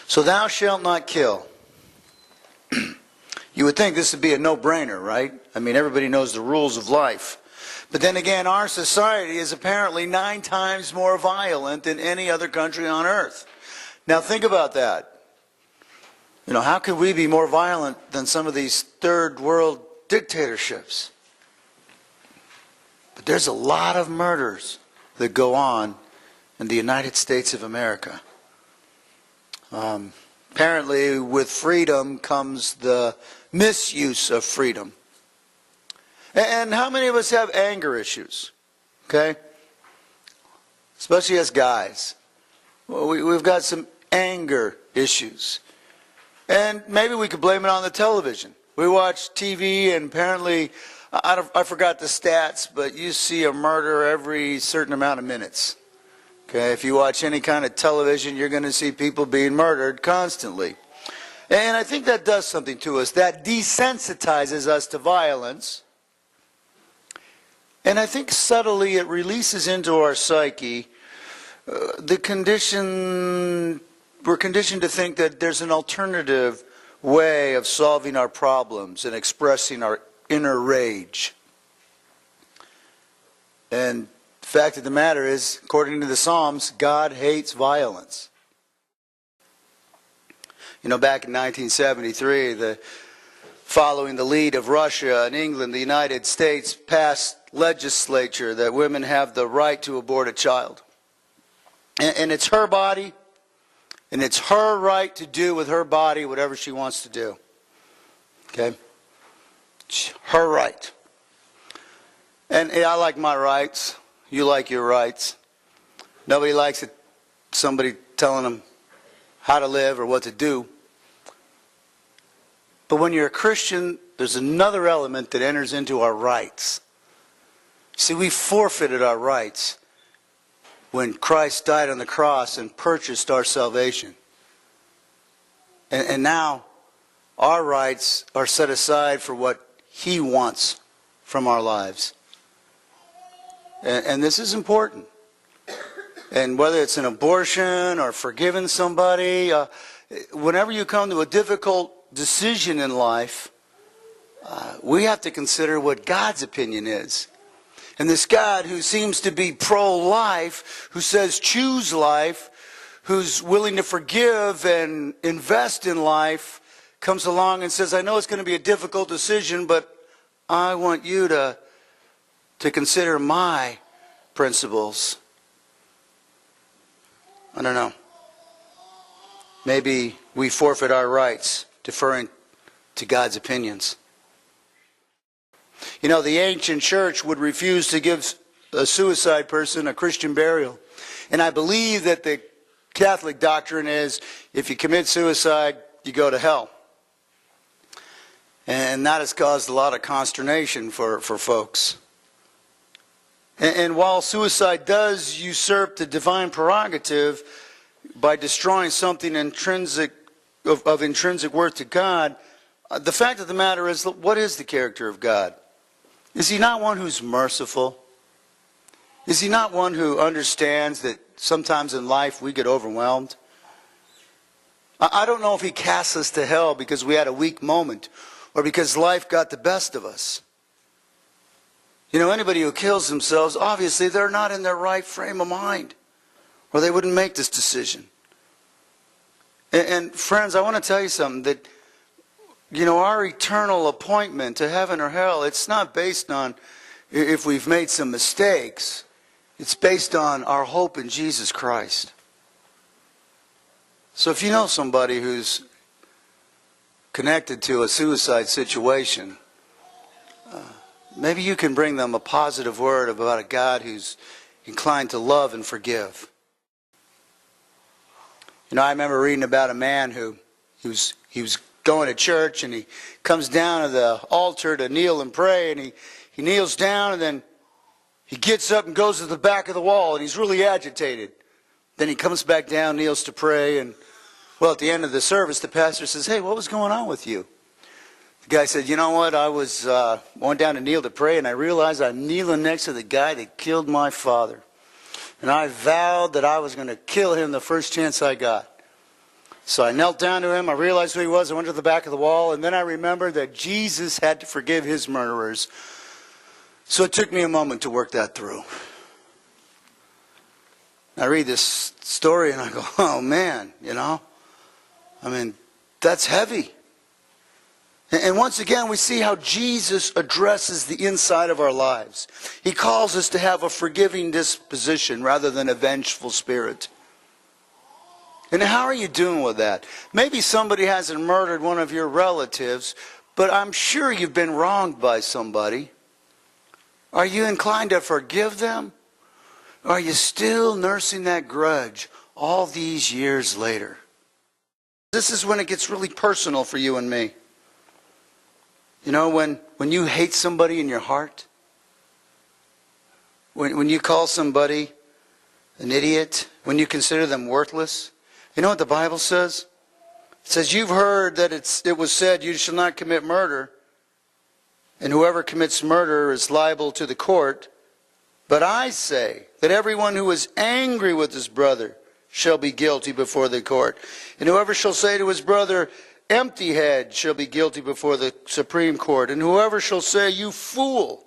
So thou shalt not kill. You would think this would be a no-brainer, right? I mean, everybody knows the rules of life. But then again, our society is apparently 9 times more violent than any other country on earth. Now think about that. You know, how could we be more violent than some of these third world dictatorships? But there's a lot of murders that go on in the United States of America. Apparently, with freedom comes the misuse of freedom. And how many of us have anger issues? Okay? Especially as guys. Well, we've got some anger issues. And maybe we could blame it on the television. We watch TV and apparently, I forgot the stats, but you see a murder every certain amount of minutes. Okay, if you watch any kind of television, you're going to see people being murdered constantly. And I think that does something to us. That desensitizes us to violence. And I think subtly it releases into our psyche we're conditioned to think that there's an alternative way of solving our problems and expressing our inner rage. And the fact of the matter is, according to the Psalms, God hates violence. You know, back in 1973, following the lead of Russia and England, the United States passed legislature that women have the right to abort a child. And it's her body, and it's her right to do with her body whatever she wants to do. Okay? It's her right. And I like my rights. You like your rights. Nobody likes it, somebody telling them how to live or what to do. But when you're a Christian, there's another element that enters into our rights. See, we forfeited our rights when Christ died on the cross and purchased our salvation. And now our rights are set aside for what He wants from our lives. And this is important. And whether it's an abortion or forgiving somebody, whenever you come to a difficult decision in life, we have to consider what God's opinion is. And this God who seems to be pro-life, who says choose life, who's willing to forgive and invest in life, comes along and says, I know it's going to be a difficult decision, but I want you to consider my principles. I don't know. Maybe we forfeit our rights deferring to God's opinions. You know, the ancient church would refuse to give a suicide person a Christian burial. And I believe that the Catholic doctrine is if you commit suicide, you go to hell. And that has caused a lot of consternation for folks. And while suicide does usurp the divine prerogative by destroying something of intrinsic worth to God, the fact of the matter is, what is the character of God? Is He not one who's merciful? Is He not one who understands that sometimes in life we get overwhelmed? I don't know if He casts us to hell because we had a weak moment or because life got the best of us. You know, anybody who kills themselves, obviously they're not in their right frame of mind, or they wouldn't make this decision. And friends, I want to tell you something, that, you know, our eternal appointment to heaven or hell, it's not based on if we've made some mistakes. It's based on our hope in Jesus Christ. So if you know somebody who's connected to a suicide situation, maybe you can bring them a positive word about a God who's inclined to love and forgive. You know, I remember reading about a man who was going to church, and he comes down to the altar to kneel and pray, and he kneels down, and then he gets up and goes to the back of the wall, and he's really agitated. Then he comes back down, kneels to pray, and, well, at the end of the service, the pastor says, hey, what was going on with you? The guy said, you know what, I was going down to kneel to pray, and I realized I'm kneeling next to the guy that killed my father. And I vowed that I was going to kill him the first chance I got. So I knelt down to him. I realized who he was. I went to the back of the wall. And then I remembered that Jesus had to forgive his murderers. So it took me a moment to work that through. I read this story and I go, oh man, that's heavy. And once again, we see how Jesus addresses the inside of our lives. He calls us to have a forgiving disposition rather than a vengeful spirit. And how are you doing with that? Maybe somebody hasn't murdered one of your relatives, but I'm sure you've been wronged by somebody. Are you inclined to forgive them? Or are you still nursing that grudge all these years later? This is when it gets really personal for you and me. When you hate somebody in your heart, when you call somebody an idiot, when you consider them worthless, you know what the Bible says? It says, you've heard that it was said, you shall not commit murder, and whoever commits murder is liable to the court. But I say that everyone who is angry with his brother shall be guilty before the court. And whoever shall say to his brother, empty head, shall be guilty before the Supreme Court. And whoever shall say, you fool,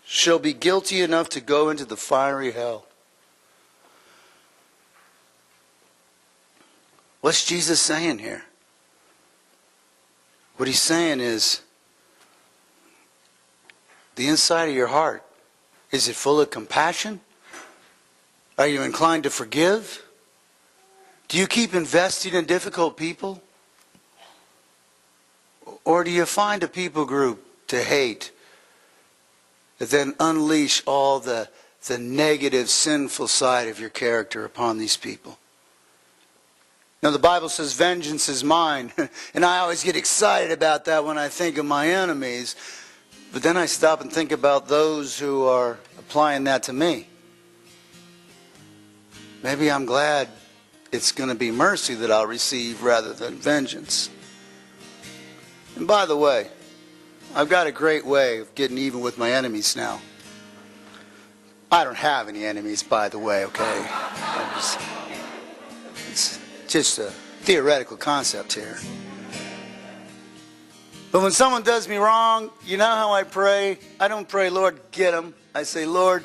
shall be guilty enough to go into the fiery hell. What's Jesus saying here? What he's saying is, the inside of your heart, is it full of compassion? Are you inclined to forgive? Do you keep investing in difficult people? Or do you find a people group to hate and then unleash all the negative, sinful side of your character upon these people? Now the Bible says vengeance is mine, and I always get excited about that when I think of my enemies. But then I stop and think about those who are applying that to me. Maybe I'm glad it's going to be mercy that I'll receive rather than vengeance. And by the way, I've got a great way of getting even with my enemies now. I don't have any enemies, by the way, okay? It's just a theoretical concept here. But when someone does me wrong, you know how I pray? I don't pray, Lord, get them. I say, Lord,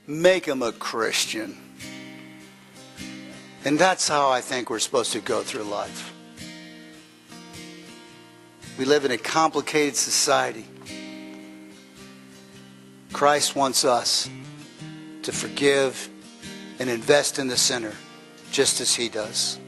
make them a Christian. And that's how I think we're supposed to go through life. We live in a complicated society. Christ wants us to forgive and invest in the sinner just as he does.